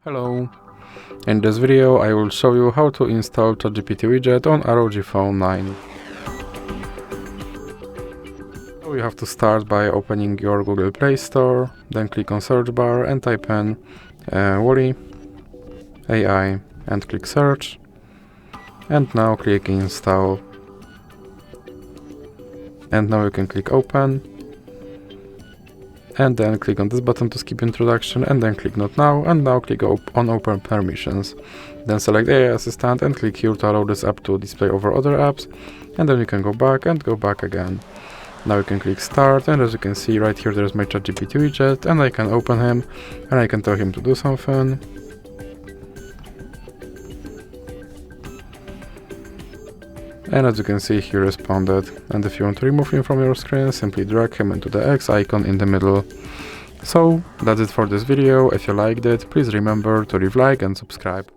Hello! In this video I will show you how to install ChatGPT Widget on ROG Phone 9. So you have to start by opening your Google Play Store, then click on search bar and type in Wally AI and click search, and now click install, and now you can click open, and then click on this button to skip introduction, and then click not now, and now click on open permissions. Then select AI assistant and click here to allow this app to display over other apps, and then you can go back and go back again. Now you can click start, and as you can see right here there is my ChatGPT widget, and I can open him and I can tell him to do something. And as you can see, he responded. And if you want to remove him from your screen, simply drag him into the X icon in the middle. So that's it for this video. If you liked it, please remember to leave a like and subscribe.